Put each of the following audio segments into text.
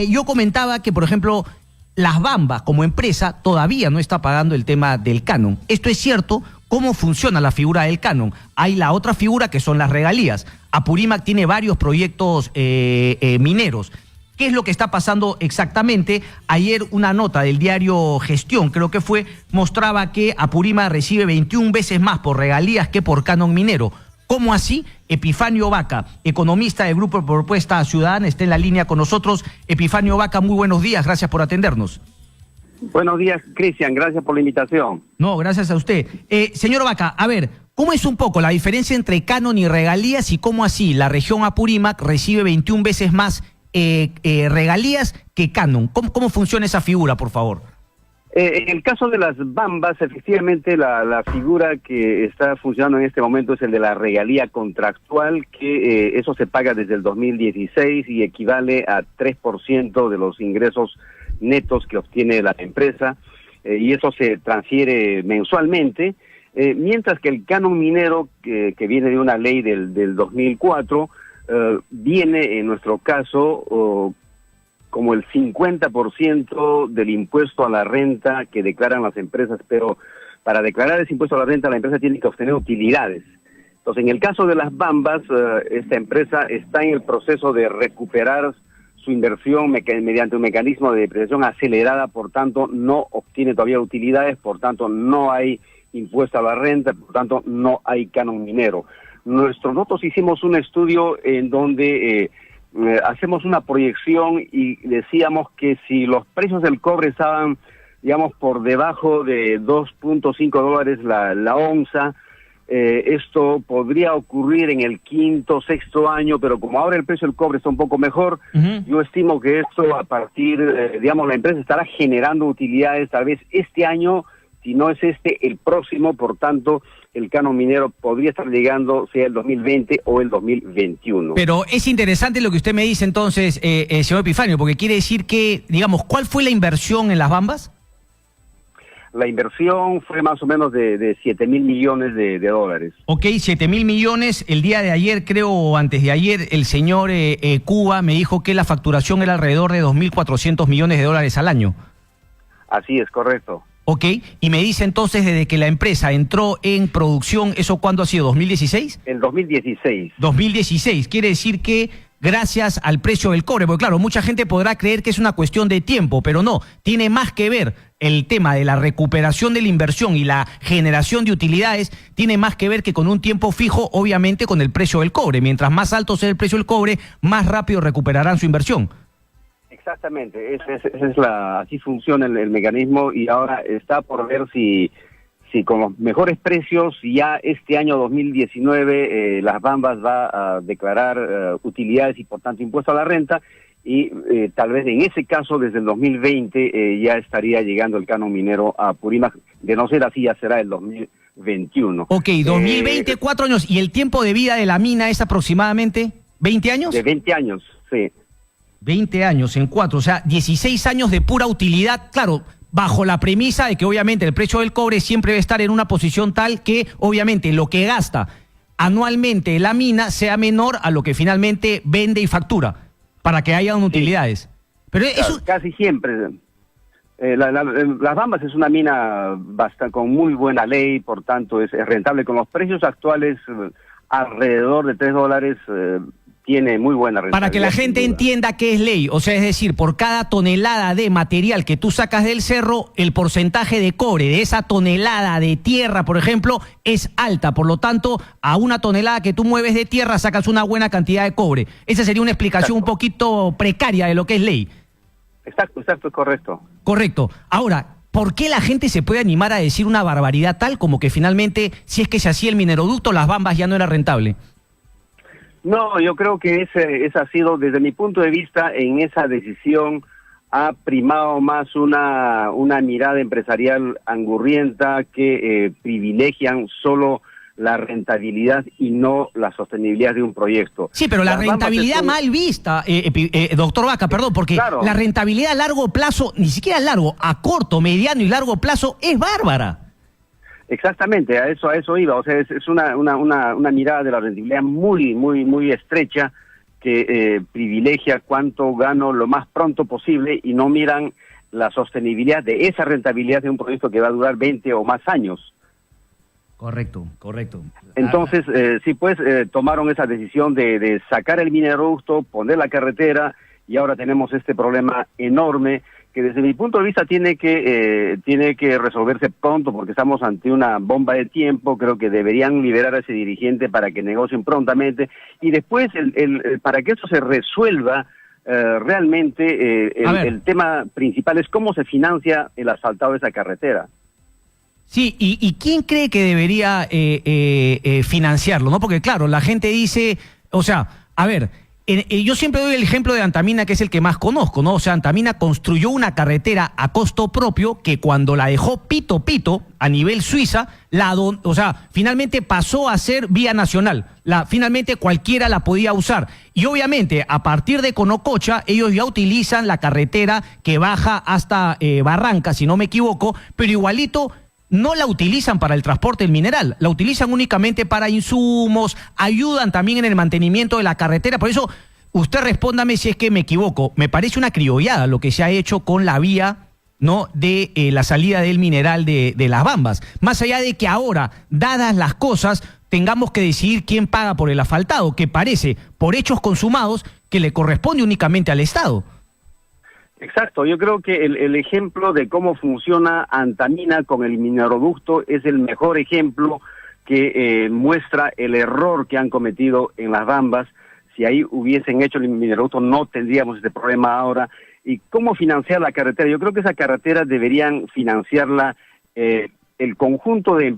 yo comentaba que, por ejemplo, Las Bambas como empresa todavía no está pagando el tema del canon. ¿Esto es cierto? ¿Cómo funciona la figura del canon? Hay la otra figura que son las regalías. Apurímac tiene varios proyectos mineros. ¿Qué es lo que está pasando exactamente? Ayer una nota del diario Gestión, creo que fue, mostraba que Apurímac recibe 21 veces más por regalías que por canon minero. ¿Cómo así? Epifanio Vaca, economista del Grupo de Propuesta Ciudadana, está en la línea con nosotros. Epifanio Vaca, muy buenos días, gracias por atendernos. Buenos días, Cristian, gracias por la invitación. No, gracias a usted. Señor Vaca, a ver, ¿cómo es un poco la diferencia entre canon y regalías y cómo así la región Apurímac recibe 21 veces más regalías que canon? ¿Cómo funciona esa figura, por favor? En el caso de las Bambas, efectivamente la figura que está funcionando en este momento es el de la regalía contractual, que eso se paga desde el 2016 y equivale a 3% de los ingresos netos que obtiene la empresa, y eso se transfiere mensualmente, mientras que el canon minero, que viene de una ley del 2004, viene en nuestro caso como el 50% del impuesto a la renta que declaran las empresas, pero para declarar ese impuesto a la renta la empresa tiene que obtener utilidades. Entonces, en el caso de las Bambas, esta empresa está en el proceso de recuperar su inversión mediante un mecanismo de depreciación acelerada, por tanto no obtiene todavía utilidades, por tanto no hay impuesto a la renta, por tanto no hay canon minero. Nosotros hicimos un estudio en donde hacemos una proyección y decíamos que si los precios del cobre estaban, digamos, por debajo de $2.5 la onza, esto podría ocurrir en el quinto, sexto año, pero como ahora el precio del cobre está un poco mejor, yo estimo que esto a partir, digamos, la empresa estará generando utilidades tal vez este año, si no es el próximo, por tanto, el canon minero podría estar llegando, sea el 2020 o el 2021. Pero es interesante lo que usted me dice entonces, señor Epifanio, porque quiere decir que, digamos, ¿cuál fue la inversión en Las Bambas? La inversión fue más o menos de 7.000 millones de dólares. Ok, 7.000 millones. El día de ayer, creo, o antes de ayer, el señor Cuba me dijo que la facturación era alrededor de 2.400 millones de dólares al año. Así es, correcto. Ok, y me dice entonces desde que la empresa entró en producción, ¿eso cuándo ha sido? ¿2016? El 2016. 2016, quiere decir que gracias al precio del cobre, porque claro, mucha gente podrá creer que es una cuestión de tiempo, pero no, tiene más que ver el tema de la recuperación de la inversión y la generación de utilidades, tiene más que ver que con un tiempo fijo, obviamente con el precio del cobre. Mientras más alto sea el precio del cobre, más rápido recuperarán su inversión. Exactamente, así funciona el mecanismo, y ahora está por ver si con los mejores precios ya este año 2019 Las Bambas va a declarar utilidades y por tanto impuesto a la renta, y tal vez en ese caso desde el 2020 ya estaría llegando el canon minero a Apurímac. De no ser así, ya será el 2021. Ok, 2020, 4 años. ¿Y el tiempo de vida de la mina es aproximadamente 20 años? De 20 años, sí. 20 años en 4, o sea, 16 años de pura utilidad, claro, bajo la premisa de que obviamente el precio del cobre siempre debe estar en una posición tal que obviamente lo que gasta anualmente la mina sea menor a lo que finalmente vende y factura, para que hayan utilidades. Pero claro, eso casi siempre. Las Bambas es una mina con muy buena ley, por tanto es rentable. Con los precios actuales, alrededor de $3, tiene muy buena rentabilidad. Para que la gente entienda qué es ley, o sea, es decir, por cada tonelada de material que tú sacas del cerro, el porcentaje de cobre de esa tonelada de tierra, por ejemplo, es alta. Por lo tanto, a una tonelada que tú mueves de tierra sacas una buena cantidad de cobre. Esa sería una explicación un poquito precaria de lo que es ley. Exacto, es correcto. Correcto. Ahora, ¿por qué la gente se puede animar a decir una barbaridad tal como que finalmente, si es que se hacía el mineroducto, Las Bambas ya no era rentable? No, yo creo que esa ha sido, desde mi punto de vista, en esa decisión ha primado más una mirada empresarial angurrienta que privilegian solo la rentabilidad y no la sostenibilidad de un proyecto. Sí, pero la rentabilidad mal vista, doctor Vaca, perdón, porque claro, la rentabilidad a largo plazo, ni siquiera a largo, a corto, mediano y largo plazo, es bárbara. Exactamente, a eso iba. O sea, es una mirada de la rentabilidad muy estrecha, que privilegia cuánto gano lo más pronto posible y no miran la sostenibilidad de esa rentabilidad de un proyecto que va a durar 20 o más años. Correcto, correcto. Entonces, sí, pues tomaron esa decisión de sacar el mineroducto, poner la carretera, y ahora tenemos este problema enorme que desde mi punto de vista tiene que resolverse pronto, porque estamos ante una bomba de tiempo. Creo que deberían liberar a ese dirigente para que negocien prontamente, y después para que eso se resuelva realmente el tema principal es cómo se financia el asfaltado de esa carretera. Sí, ¿y quién cree que debería financiarlo? ¿No? Porque claro, la gente dice, o sea, a ver, yo siempre doy el ejemplo de Antamina, que es el que más conozco, ¿no? O sea, Antamina construyó una carretera a costo propio que cuando la dejó pito a nivel Suiza, finalmente pasó a ser vía nacional. Finalmente cualquiera la podía usar. Y obviamente, a partir de Conococha, ellos ya utilizan la carretera que baja hasta Barranca, si no me equivoco, pero igualito no la utilizan para el transporte del mineral, la utilizan únicamente para insumos, ayudan también en el mantenimiento de la carretera. Por eso, usted respóndame si es que me equivoco. Me parece una criollada lo que se ha hecho con la vía, ¿no?, de la salida del mineral de Las Bambas. Más allá de que ahora, dadas las cosas, tengamos que decidir quién paga por el asfaltado, que parece, por hechos consumados, que le corresponde únicamente al Estado. Exacto, yo creo que el ejemplo de cómo funciona Antamina con el mineroducto es el mejor ejemplo que muestra el error que han cometido en Las Bambas. Si ahí hubiesen hecho el mineroducto no tendríamos este problema ahora. ¿Y cómo financiar la carretera? Yo creo que esa carretera deberían financiarla el conjunto de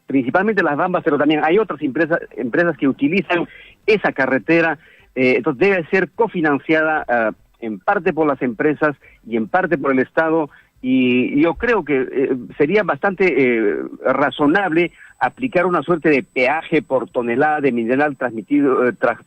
principalmente Las Bambas, pero también hay otras empresas que utilizan esa carretera, entonces debe ser cofinanciada en parte por las empresas y en parte por el Estado, y yo creo que sería bastante razonable aplicar una suerte de peaje por tonelada de mineral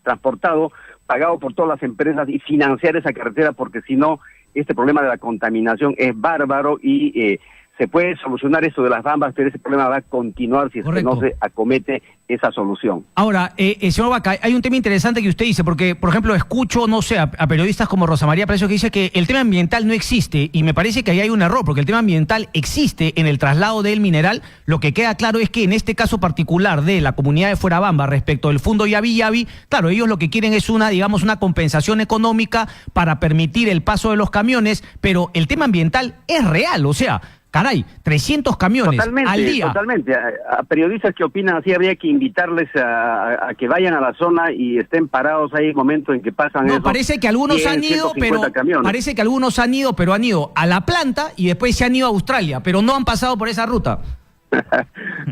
transportado, pagado por todas las empresas, y financiar esa carretera, porque si no, este problema de la contaminación es bárbaro y se puede solucionar eso de Las Bambas, pero ese problema va a continuar si es que no se acomete esa solución. Ahora, señor Vaca, hay un tema interesante que usted dice, porque, por ejemplo, escucho, no sé, a periodistas como Rosa María Palacio que dice que el tema ambiental no existe, y me parece que ahí hay un error, porque el tema ambiental existe en el traslado del mineral. Lo que queda claro es que en este caso particular de la comunidad de Fuerabamba respecto del Fundo Yavi, claro, ellos lo que quieren es una compensación económica para permitir el paso de los camiones, pero el tema ambiental es real, o sea, caray, 300 camiones al día. Totalmente. A periodistas que opinan así habría que invitarles a que vayan a la zona y estén parados ahí en el momento en que pasan eso. Parece que algunos han ido, pero han ido a la planta y después se han ido a Australia, pero no han pasado por esa ruta.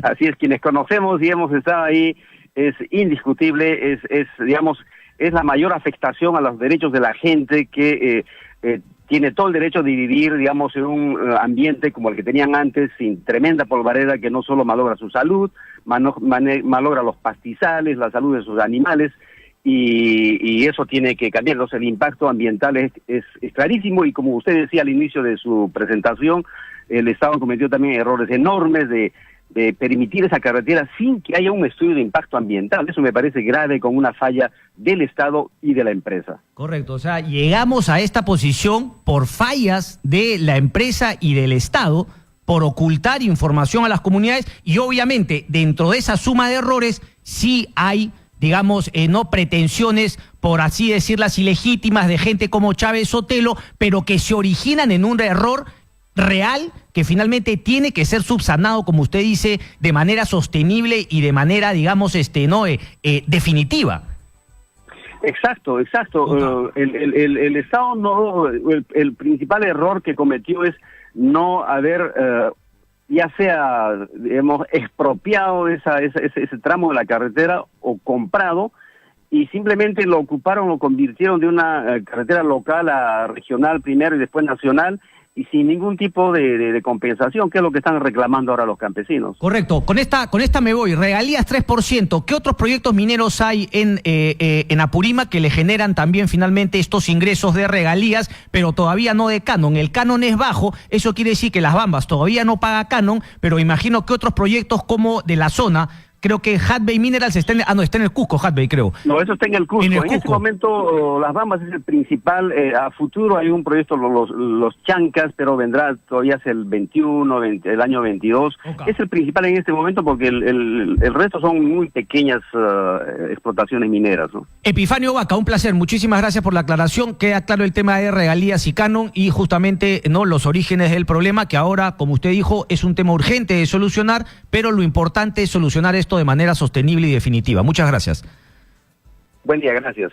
Así es, quienes conocemos y hemos estado ahí, es indiscutible, es la mayor afectación a los derechos de la gente que tiene todo el derecho de vivir, digamos, en un ambiente como el que tenían antes, sin tremenda polvareda que no solo malogra su salud, malogra los pastizales, la salud de sus animales, y eso tiene que cambiar. Entonces, el impacto ambiental es clarísimo, y como usted decía al inicio de su presentación, el Estado cometió también errores enormes de permitir esa carretera sin que haya un estudio de impacto ambiental. Eso me parece grave, con una falla del Estado y de la empresa. Correcto, o sea, llegamos a esta posición por fallas de la empresa y del Estado, por ocultar información a las comunidades, y obviamente dentro de esa suma de errores sí hay, digamos, no pretensiones, por así decirlas, ilegítimas de gente como Chávez Sotelo, pero que se originan en un error real que finalmente tiene que ser subsanado, como usted dice, de manera sostenible y de manera, digamos, definitiva. Exacto. El Estado no, el principal error que cometió es no haber, ya sea, digamos, expropiado ese tramo de la carretera o comprado, y simplemente lo ocuparon, lo convirtieron de una carretera local a regional primero y después nacional, y sin ningún tipo de compensación, que es lo que están reclamando ahora los campesinos. Correcto. Con esta me voy. Regalías 3%. ¿Qué otros proyectos mineros hay en Apurímac que le generan también finalmente estos ingresos de regalías, pero todavía no de canon? El canon es bajo, eso quiere decir que Las Bambas todavía no paga canon, pero imagino que otros proyectos como de la zona, Creo que Hudbay Minerals está está en el Cusco, Hudbay, creo. No, eso está en el Cusco. En este momento, Las Bambas es el principal. A futuro hay un proyecto, los Chancas, pero vendrá todavía hacia el 21, el año 22. Okay. Es el principal en este momento porque el resto son muy pequeñas explotaciones mineras, ¿no? Epifanio Vaca, un placer. Muchísimas gracias por la aclaración. Queda claro el tema de regalías y canon y justamente no los orígenes del problema, que ahora, como usted dijo, es un tema urgente de solucionar, pero lo importante es solucionar esto de manera sostenible y definitiva. Muchas gracias. Buen día, gracias.